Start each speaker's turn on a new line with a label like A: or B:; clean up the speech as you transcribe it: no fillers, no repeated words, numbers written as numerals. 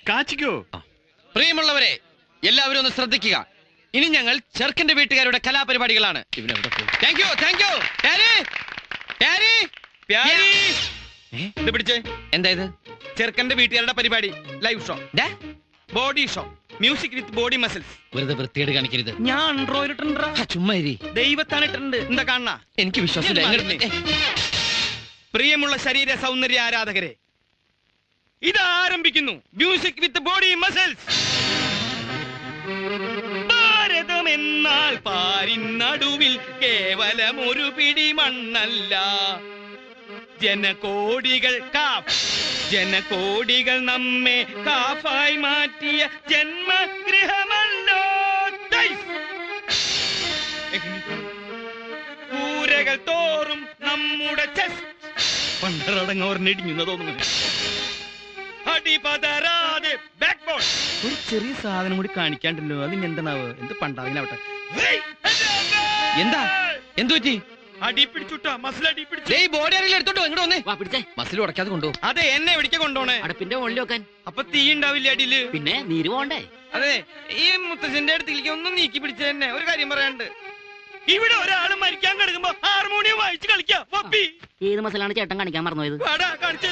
A: കാച്ചിക്കോ.
B: പ്രിയമുള്ളവരെ, എല്ലാവരും ഒന്ന് ശ്രദ്ധിക്കുക. ഇനി ഞങ്ങൾ ചെറുക്കന്റെ വീട്ടുകാരുടെ കലാപരിപാടികളാണ്. Thank you, thank you.
C: ഇത് പിടിച്ചേ.
B: എന്താ ഇത്?
C: ചെറുക്കന്റെ വീട്ടുകാരുടെ പരിപാടി, live show, body show, music with body muscles.
B: വെറുതെ വൃത്തിയേട് കാണിക്കരുത്.
C: ഞാൻ ആൻഡ്രോയിഡ് ഇട്ടുണ്ട്.
B: ചുമ്മാ ഇരി.
C: ദൈവത്താണ് ഇട്ടുണ്ട്. എന്താ കാണണ?
B: എനിക്ക് വിശ്വാസമില്ല.
C: പ്രിയമുള്ള ശരീര സൗന്ദര്യ ആരാധകരെ, ഇത് ആരംഭിക്കുന്നു മ്യൂസിക് വിത്ത് ബോഡി മസിൽസ്. ഭാരതം എന്നാൽ പാരിൻ നടുവിൽ കേവലം ഒരു പിടി മണ്ണല്ല. ജനകോടികൾ ജനകോടികൾ നമ്മെ കാഫായി മാറ്റിയ ജന്മഗൃഹമല്ലോ. കൂരകൾ തോറും നമ്മുടെ പണ്ടറടങ്ങോർന്നിടിഞ്ഞു തോന്നുന്നു. അടിപതരാതെ ബാക്ക്ബോൺ. ഒരു ചെറിയ സാധനം കൂടി കാണിക്കാണ്ടല്ലോ. അതിന് എന്താണാവ്? എന്ത് പണ്ടാവിനാവട്ടെ.
B: എന്താ എന്തു പറ്റി?
C: അടി പിടിച്ചുട്ടാ, മസിൽ അടി പിടിച്ചു.
B: ബോഡി ആരെങ്കിലും എടുത്തോട്ടോ ഇങ്ങോട്ട് വന്നേ. മസിൽ ഉടക്കാതെ കൊണ്ടോ.
C: അതെ, എന്നെ എവിടേക്ക് കൊണ്ടോണേ?
D: അടുപ്പിന്റെ മുകളിൽ വെക്കാൻ.
C: അപ്പൊ തീ ഉണ്ടാവില്ല അടിയില്?
D: പിന്നെ നീര് പോണ്ടേ?
C: അതെ, ഈ മുത്തച്ഛന്റെ അടുത്തേക്ക് ഒന്നും നീക്കി പിടിച്ച തന്നെ. ഒരു കാര്യം പറയാണ്ട്, ഇവിടെ ഒരാള് മരിക്കാൻ കിടക്കുമ്പോ ഹാർമോണിയം വായിച്ച് കളിക്കാം.
D: ഏത് മസിലാണ് ചേട്ടൻ കാണിക്കാൻ മറന്നുപോയത്?
C: കാണിച്ചു.